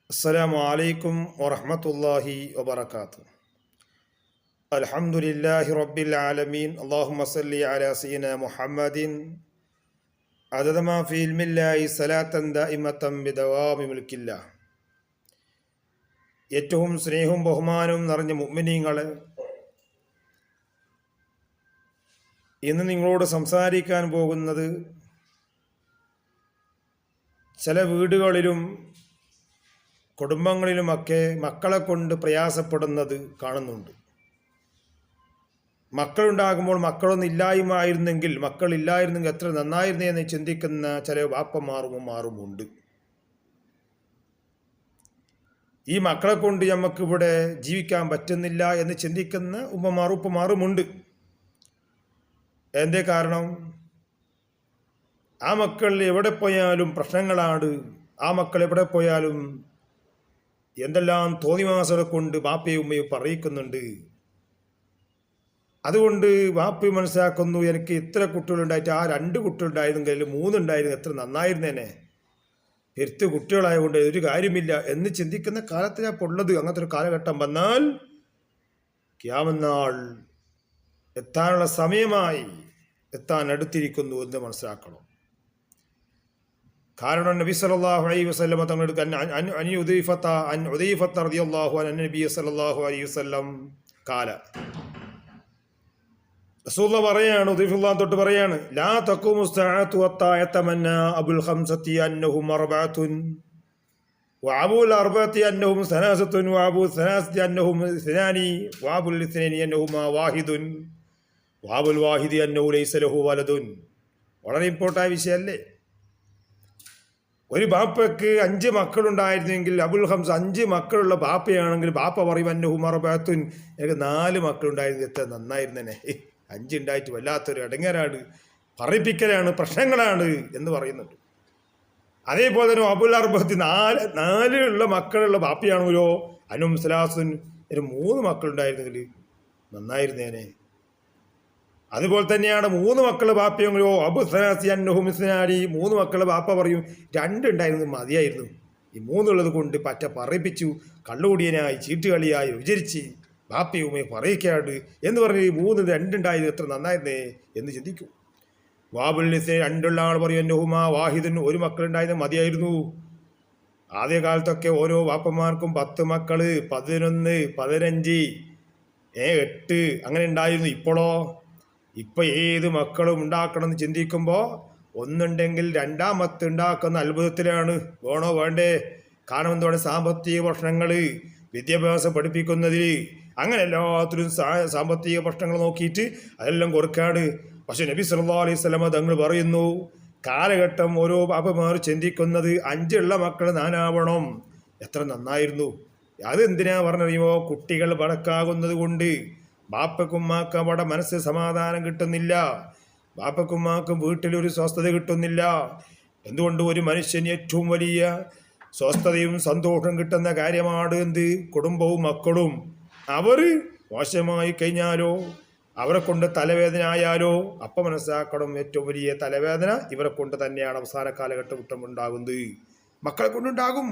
അസ്സലാമു അലൈക്കും വറഹ്മത്തുള്ളാഹി വബറകാതുഹു. അൽഹംദുലില്ലാഹി റബ്ബിൽ ആലമീൻ. അല്ലാഹുമ്മ സ്വല്ലി അലാ സയ്യിദിനാ മുഹമ്മദിൻ അദദ മാ ഫീ ഇൽമില്ലാഹി സലാത്തൻ ദായിമത്തൻ ബിദവാമി മുൽക്കില്ലാഹ്. ഏറ്റവും സ്നേഹവും ബഹുമാനവും നിറഞ്ഞ മുഅ്മിനീങ്ങളെ, ഇന്ന് നിങ്ങളോട് സംസാരിക്കാൻ പോകുന്നത് ചില വീടുകളിലും കുടുംബങ്ങളിലുമൊക്കെ മക്കളെ കൊണ്ട് പ്രയാസപ്പെടുന്നത് കാണുന്നുണ്ട്. മക്കളുണ്ടാകുമ്പോൾ മക്കളൊന്നും ഇല്ലായ്മയായിരുന്നെങ്കിൽ എത്ര നന്നായിരുന്നേ എന്ന് ചിന്തിക്കുന്ന ചില വാപ്പമാറുമുണ്ട്. ഈ മക്കളെ കൊണ്ട് നമുക്കിവിടെ ജീവിക്കാൻ പറ്റുന്നില്ല എന്ന് ചിന്തിക്കുന്ന ഉപ്പമാറുമുണ്ട്. എന്തേ കാരണം? ആ മക്കൾ എവിടെ പോയാലും പ്രശ്നങ്ങളാണ്. ആ മക്കൾ എവിടെ പോയാലും എന്തെല്ലാം തോന്നിവാസങ്ങളെ കൊണ്ട് ബാപ്പയും ഉമ്മയും പറയിക്കുന്നുണ്ട്. അതുകൊണ്ട് ബാപ്പ മനസ്സിലാക്കുന്നു, എനിക്ക് ഇത്ര കുട്ടികളുണ്ടായിട്ട് ആ 2 കുട്ടികളുണ്ടായിരുന്നെങ്കിൽ 3 ഉണ്ടായിരുന്നു എത്ര നന്നായിരുന്നേനെ, പെരുത്ത് കുട്ടികളായതുകൊണ്ട് ഒരു കാര്യമില്ല എന്ന് ചിന്തിക്കുന്ന കാലത്തിലാണ് ഉള്ളത്. അങ്ങനത്തെ ഒരു കാലഘട്ടം വന്നാൽ ഖിയാമത്ത് നാൾ എത്താനുള്ള സമയമായി, എത്താൻ അടുത്തിരിക്കുന്നു എന്ന് മനസ്സിലാക്കണം. കാരണം നബി സല്ലല്ലാഹു അലൈഹി വസല്ലം തങ്ങളുടെ ഉദൈഫത്ത റളിയല്ലാഹു അൻഹു നബി സല്ലല്ലാഹു അലൈഹി വസല്ലം കാല, റസൂലുള്ളാഹി പറയാണ്, ഉദൈഫുല്ലാഹ് തൊട്ട് പറയാണ്, ലാ തഖൂമു സ്സഅതു ഹത്താ യതമന്ന അബുൽ ഖംസത്തി അന്നഹും അർബഅത്തുൻ വഅബുൽ അർബഅത്തി അന്നഹും സലാസത്തുൻ വഅബുൽ സലാസത്തി അന്നഹും ഇസ്നാനി വഅബുൽ ഇസ്നാനി അന്നഹുമാ വാഹിദുൻ വഅബുൽ വാഹിദി അന്നഹു ലൈസ ലഹു വലദുൻ. വളരെ ഇമ്പോർട്ടൻ്റ് വിഷയമല്ലേ? ഒരു ബാപ്പയ്ക്ക് 5 മക്കളുണ്ടായിരുന്നെങ്കിൽ അബുൽ ഹംസ 5 മക്കളുള്ള ബാപ്പയാണെങ്കിൽ ബാപ്പ പറയും അന്നഹും അർബഅത്തുൻ, എനിക്ക് 4 മക്കളുണ്ടായിരുന്നു എത്ര നന്നായിരുന്നേനെ, 5 ഉണ്ടായിട്ട് വല്ലാത്തൊരു ഇടങ്ങേറാണ്, പറയിപ്പിക്കലാണ്, പ്രശ്നങ്ങളാണ് എന്ന് പറയുന്നുണ്ട്. അതേപോലെ തന്നെ അബുൽ അർബഅത്തി 4 ഉള്ള മക്കളുള്ള ബാപ്പയാണെങ്കിലോ അനും സലാസുൻ, 3 മക്കളുണ്ടായിരുന്നെങ്കിൽ നന്നായിരുന്നേനെ. അതുപോലെ തന്നെയാണ് 3 മക്കളെ ബാപ്പയെങ്കിലോ അബു സലാസി അന്നഹും ഇസ്നാനി, 3 മക്കളെ ബാപ്പ പറയും 2 ഉണ്ടായിരുന്നു മതിയായിരുന്നു, ഈ 3 ഉള്ളത് കൊണ്ട് പറ്റ പറയിപ്പിച്ചു, കള്ളുകൂടിയനായി ചീട്ടുകളിയായി വിചരിച്ച് ബാപ്പയുമേ പറയിക്കാട് എന്ന് പറഞ്ഞ് 2 ഉണ്ടായിരുന്നു എത്ര നന്നായിരുന്നേ എന്ന് ചിന്തിക്കും. വാബുൽ ഇസ്നാനി 2 ഉള്ള ആൾ പറയും അന്നഹുമാ വാഹിദുൻ, 1 മക്കളുണ്ടായിരുന്നു മതിയായിരുന്നു. ആദ്യകാലത്തൊക്കെ ഓരോ വാപ്പന്മാർക്കും 10 മക്കള്, 11, 15, 8 അങ്ങനെ ഉണ്ടായിരുന്നു. ഇപ്പൊ ഏത് മക്കളും ഉണ്ടാക്കണം എന്ന് ചിന്തിക്കുമ്പോൾ ഒന്നുണ്ടെങ്കിൽ 2ാമത്തെ ഉണ്ടാക്കുന്ന അത്ഭുതത്തിലാണ്. വേണോ വേണ്ടേ? കാരണം എന്താണ്? സാമ്പത്തിക പ്രശ്നങ്ങൾ, വിദ്യാഭ്യാസം പഠിപ്പിക്കുന്നതിൽ, അങ്ങനെ എല്ലാത്തിലും സാമ്പത്തിക പ്രശ്നങ്ങൾ നോക്കിയിട്ട് അതെല്ലാം കൊടുക്കാണ്. പക്ഷെ നബി സല്ലല്ലാഹു അലൈഹി വസല്ലം തങ്ങൾ പറയുന്നു, കാലഘട്ടം ഓരോ ബാപ്പമാർ ചിന്തിക്കുന്നത് 5 ഉള്ള മക്കൾ 4 ആവണം, എത്ര നന്നായിരുന്നു. അതെന്തിനാ പറഞ്ഞറിയുമോ? കുട്ടികൾ വഴക്കാകുന്നത് കൊണ്ട് ബാപ്പക്കുമ്മാക്ക് അവിടെ മനസ്സ് സമാധാനം കിട്ടുന്നില്ല, ബാപ്പക്കുമ്മാക്കും വീട്ടിലൊരു സ്വസ്ഥത കിട്ടുന്നില്ല. എന്തുകൊണ്ട്? ഒരു മനുഷ്യന് ഏറ്റവും വലിയ സ്വസ്ഥതയും സന്തോഷം കിട്ടുന്ന കാര്യമാണ് എന്ത്? കുടുംബവും മക്കളും. അവർ മോശമായി കഴിഞ്ഞാലോ, അവരെ കൊണ്ട് തലവേദന ആയാലോ, അപ്പം മനസ്സിലാക്കണം, ഏറ്റവും വലിയ തലവേദന ഇവരെ കൊണ്ട് തന്നെയാണ് അവസാന കാലഘട്ടം ഉണ്ടാകുന്നത്, മക്കളെ കൊണ്ടുണ്ടാകും.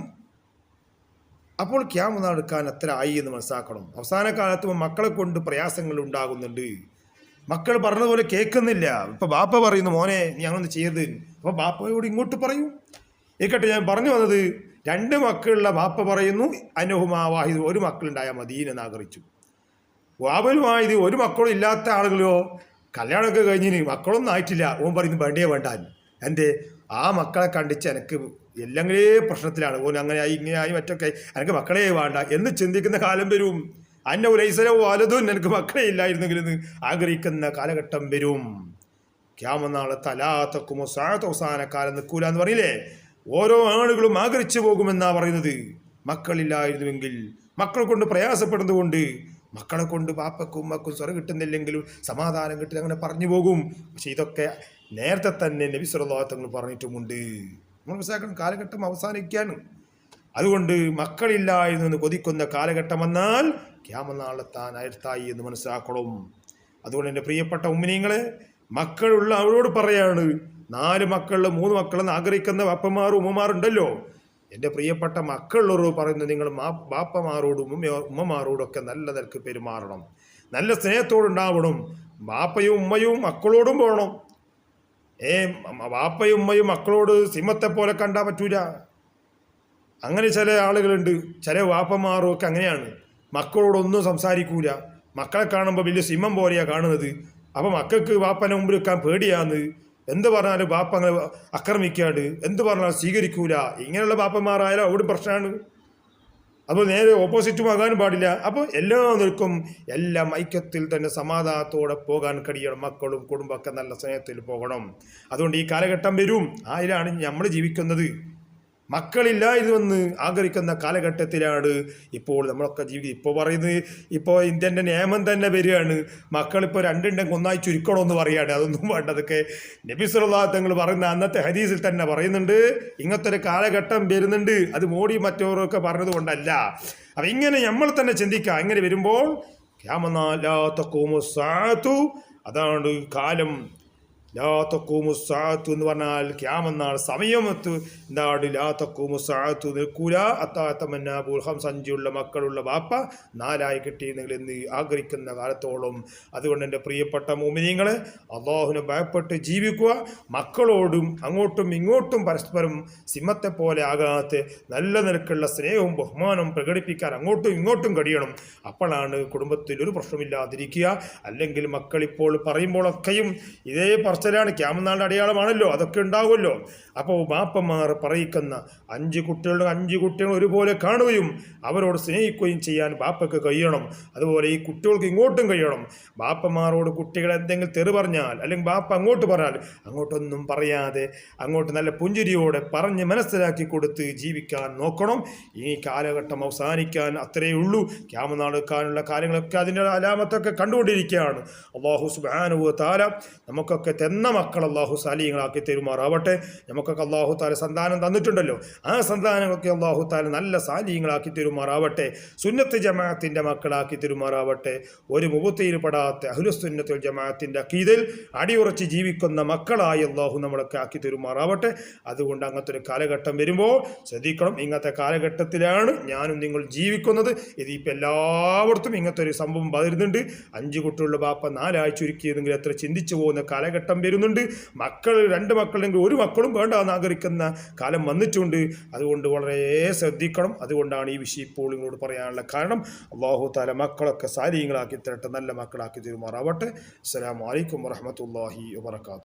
അപ്പോൾ ഖിയാമത്ത് നാൾ എടുക്കാൻ എത്ര ആയി എന്ന് മനസ്സിലാക്കണം. അവസാന കാലത്ത് മക്കളെ കൊണ്ട് പ്രയാസങ്ങൾ ഉണ്ടാകുന്നുണ്ട്. മക്കൾ പറഞ്ഞതുപോലെ കേൾക്കുന്നില്ല. ഇപ്പൊ ബാപ്പ പറയുന്നു, മോനെ നീ അങ്ങനൊന്നും ചെയ്യരുത്. അപ്പൊ ബാപ്പയോട് ഇങ്ങോട്ട് പറയൂ. ഇക്കട്ടെ, ഞാൻ പറഞ്ഞു വന്നത്, 2 മക്കളുള്ള ബാപ്പ പറയുന്നു അന്നഹുമാ വാഹിദ്, 1 മക്കളുണ്ടായാൽ മതി എന്ന് ആഗ്രഹിച്ചു. വാബുൽ വാഹിദ് 1 മക്കളും ഇല്ലാത്ത ആളുകളോ കല്യാണമൊക്കെ കഴിഞ്ഞിന് മക്കളൊന്നും ആയിട്ടില്ല, ഓൻ പറയുന്നു വേണ്ടേ വേണ്ടാൻ. എന്തേ? ആ മക്കളെ കണ്ടിച്ച് എനിക്ക് എല്ലെങ്കിലേ പ്രശ്നത്തിലാണ്, ഓൻ അങ്ങനെയായി ഇങ്ങനെയായി മറ്റൊക്കെ, എനിക്ക് മക്കളെ വേണ്ട എന്ന് ചിന്തിക്കുന്ന കാലം വരും. അന്നഹു ലൈസ ലഹു വലദുൻ, എനിക്ക് മക്കളെ ഇല്ലായിരുന്നെങ്കിൽ എന്ന് ആഗ്രഹിക്കുന്ന കാലഘട്ടം വരും. ഖിയാമത്ത് നാളത്ത് ലാ തഖൂമു സ്സഅതു, അവസാന കാലം നിൽക്കൂല എന്ന് പറയില്ലേ? ഓരോ ആളുകളും ആഗ്രഹിച്ചു പോകുമെന്നാ പറയുന്നത്. മക്കളില്ലായിരുന്നുവെങ്കിൽ, മക്കളെ കൊണ്ട് പ്രയാസപ്പെടുന്നത് കൊണ്ട്, മക്കളെ കൊണ്ട് ബാപ്പക്കും ഉമ്മക്കും സ്വർഗ്ഗം കിട്ടുന്നില്ലെങ്കിലും സമാധാനം കിട്ടില്ല, അങ്ങനെ പറഞ്ഞു പോകും. പക്ഷെ ഇതൊക്കെ നേരത്തെ തന്നെ നബി സല്ലല്ലാഹു അലൈഹി വസല്ലം പറഞ്ഞിട്ടുമുണ്ട്. നമ്മൾ മനസ്സിലാക്കണം, കാലഘട്ടം അവസാനിക്കുകയാണ്. അതുകൊണ്ട് മക്കളില്ലായിരുന്നു കൊതിക്കുന്ന കാലഘട്ടം വന്നാൽ ഖിയാമത്ത് നാളെത്താൻ അയർത്തായി എന്ന് മനസ്സിലാക്കണം. അതുകൊണ്ട് എൻ്റെ പ്രിയപ്പെട്ട ഉമ്മിനീങ്ങളെ, മക്കളുള്ള അവരോട് പറയാണ്, 4 മക്കളിൽ 3 മക്കളെന്ന് ആഗ്രഹിക്കുന്ന അപ്പന്മാരും ഉമ്മമാരുണ്ടല്ലോ, എൻ്റെ പ്രിയപ്പെട്ട മക്കളോട് പറയുന്നത്, നിങ്ങൾ ബാപ്പമാരോടും ഉമ്മമാരോടൊക്കെ നല്ല നിലക്ക് പെരുമാറണം, നല്ല സ്നേഹത്തോടുണ്ടാവണം. ബാപ്പയും ഉമ്മയും മക്കളോടും പോകണം. ബാപ്പയും ഉമ്മയും മക്കളോട് സിംഹത്തെ പോലെ കണ്ടാൽ പറ്റൂല. അങ്ങനെ ചില ആളുകളുണ്ട്, ചില വാപ്പമാരും ഒക്കെ അങ്ങനെയാണ്, മക്കളോടൊന്നും സംസാരിക്കൂല. മക്കളെ കാണുമ്പോൾ വലിയ സിംഹം പോലെയാണ് കാണുന്നത്. അപ്പം മക്കൾക്ക് വാപ്പനെ മുമ്പിൽ വെക്കാൻ പേടിയാന്ന്. എന്ത് പറഞ്ഞാലും ബാപ്പ അങ്ങനെ ആക്രമിക്കാട്, എന്ത് പറഞ്ഞാലും സ്വീകരിക്കൂല. ഇങ്ങനെയുള്ള ബാപ്പന്മാരായാലും അവിടെ പ്രശ്നമാണ്. അപ്പോൾ നേരെ ഓപ്പോസിറ്റും ആകാനും പാടില്ല. അപ്പോൾ എല്ലാ നിൽക്കും എല്ലാം ഐക്യത്തിൽ തന്നെ സമാധാനത്തോടെ പോകാൻ കഴിയണം. മക്കളും കുടുംബമൊക്കെ നല്ല സ്നേഹത്തിൽ പോകണം. അതുകൊണ്ട് ഈ കാലഘട്ടം വരും, അതിലാണ് നമ്മൾ ജീവിക്കുന്നത്. മക്കളില്ല ഇതെന്ന് ആഗ്രഹിക്കുന്ന കാലഘട്ടത്തിലാണ് ഇപ്പോൾ നമ്മളൊക്കെ ജീവിക്കുന്നത്. ഇപ്പോൾ പറയുന്നത്, ഇപ്പോൾ ഇന്ത്യൻ്റെ നിയമം തന്നെ വരികയാണ്, മക്കളിപ്പോൾ രണ്ടുണ്ടെങ്കിൽ ഒന്നായി ചുരുക്കണമെന്ന് പറയുകയാണ്. അതൊന്നും വേണ്ട. അതൊക്കെ നബി സല്ലല്ലാഹു തങ്ങൾ പറയുന്ന അന്നത്തെ ഹദീസിൽ തന്നെ പറയുന്നുണ്ട്, ഇങ്ങനത്തെ ഒരു കാലഘട്ടം വരുന്നുണ്ട്. അത് മോഡി മറ്റവരൊക്കെ പറഞ്ഞത് കൊണ്ടല്ല. അപ്പം ഇങ്ങനെ നമ്മൾ തന്നെ ചിന്തിക്കുക. ഇങ്ങനെ വരുമ്പോൾ അതാണ് കാലം. ലാ തഖൂമു സ്സാഅത്തു എന്ന് പറഞ്ഞാൽ ഖിയാമത്ത് സമയമത്ത് എന്താണ്? ലാ തഖൂമു സ്സാഅത്തു നിൽക്കൂല അത്താത്തമന്നാബുൽ ഹംസ, 5 മക്കളുള്ള ബാപ്പ 4 കിട്ടിയിരുന്നെങ്കിൽ എന്ന് ആഗ്രഹിക്കുന്ന കാലത്തോളം. അതുകൊണ്ട് എൻ്റെ പ്രിയപ്പെട്ട മുഅ്മിനീങ്ങളെ, അള്ളാഹുവിനെ ഭയപ്പെട്ട് ജീവിക്കുക. മക്കളോടും അങ്ങോട്ടും ഇങ്ങോട്ടും പരസ്പരം സിംഹത്തെ പോലെ ആകാത്ത നല്ല നിലക്കുള്ള സ്നേഹവും ബഹുമാനവും പ്രകടിപ്പിക്കാൻ അങ്ങോട്ടും ഇങ്ങോട്ടും കഴിയണം. അപ്പോഴാണ് കുടുംബത്തിൽ ഒരു പ്രശ്നമില്ലാതിരിക്കുക. അല്ലെങ്കിൽ മക്കളിപ്പോൾ പറയുമ്പോഴൊക്കെയും ഇതേ ാണ് ക്യാമനാളുടെ അടയാളമാണല്ലോ, അതൊക്കെ ഉണ്ടാവുമല്ലോ. അപ്പോൾ ബാപ്പന്മാർ പറയിക്കുന്ന 5 കുട്ടികളുടെ 5 കുട്ടികൾ ഒരുപോലെ കാണുകയും അവരോട് സ്നേഹിക്കുകയും ചെയ്യാൻ ബാപ്പയ്ക്ക് കഴിയണം. അതുപോലെ ഈ കുട്ടികൾക്ക് ഇങ്ങോട്ടും കഴിയണം. ബാപ്പന്മാരോട് കുട്ടികൾ എന്തെങ്കിലും തെറി പറഞ്ഞാൽ, അല്ലെങ്കിൽ ബാപ്പ അങ്ങോട്ട് പറഞ്ഞാൽ അങ്ങോട്ടൊന്നും പറയാതെ അങ്ങോട്ട് നല്ല പുഞ്ചിരിയോടെ പറഞ്ഞ് മനസ്സിലാക്കി കൊടുത്ത് ജീവിക്കാൻ നോക്കണം. ഈ കാലഘട്ടം അവസാനിക്കാൻ അത്രയേ ഉള്ളൂ. ക്യാമനാൾ വെക്കാനുള്ള കാര്യങ്ങളൊക്കെ അതിൻ്റെ അലാമത്തൊക്കെ കണ്ടുകൊണ്ടിരിക്കുകയാണ്. അല്ലാഹു സുബ്ഹാനഹു വ തആല നമുക്കൊക്കെ തെന്ന മക്കൾ അള്ളാഹു സാലിഹ്യങ്ങളാക്കി തരുമാറാവട്ടെ. നമുക്കൊക്കെ അള്ളാഹു താല സന്താനം തന്നിട്ടുണ്ടല്ലോ, ആ സന്താനങ്ങളൊക്കെ അള്ളാഹു താല നല്ല സാലിഹ്യങ്ങളാക്കി തരുമാറാവട്ടെ. സുന്നത്ത് ജമാഅത്തിൻ്റെ മക്കളാക്കി തരുമാറാവട്ടെ. ഒരു മുബത്തയിൽ പെടാത്ത അഹ്ലുസുന്നത്തുൽ ജമാഅത്തിൻ്റെ അഖീദയിൽ അടിയുറച്ച് ജീവിക്കുന്ന മക്കളായി അള്ളാഹു നമ്മളൊക്കെ ആക്കി തരുമാറാവട്ടെ. അതുകൊണ്ട് അങ്ങനത്തെ ഒരു കാലഘട്ടം വരുമ്പോൾ ശ്രദ്ധിക്കണം. ഇങ്ങനത്തെ കാലഘട്ടത്തിലാണ് ഞാനും നിങ്ങൾ ജീവിക്കുന്നത്. ഇതിപ്പോൾ എല്ലായിടത്തും ഇങ്ങനത്തെ ഒരു സംഭവം വരുന്നുണ്ട്. 5 കുട്ടികളുടെ ബാപ്പ 4 ചുരുക്കിയതെങ്കിൽ എത്ര ചിന്തിച്ചു പോകുന്ന കാലഘട്ടം വരുന്നുണ്ട്. മക്കൾ 2 മക്കളുണ്ടെങ്കിൽ 1 മക്കളും വേണ്ട എന്ന് ആഗ്രഹിക്കുന്ന കാലം വന്നിട്ടുണ്ട്. അതുകൊണ്ട് വളരെ ശ്രദ്ധിക്കണം. അതുകൊണ്ടാണ് ഈ വിഷയം ഇപ്പോൾ നിങ്ങളോട് പറയാനുള്ള കാരണം. അല്ലാഹു തആല മക്കളൊക്കെ സാലിഹ്യങ്ങളാക്കി തരട്ടെ, നല്ല മക്കളാക്കി തരുമാറാവട്ടെ. അസ്സലാമു അലൈക്കും വറഹ്മത്തുള്ളാഹി വബറകാതുഹു.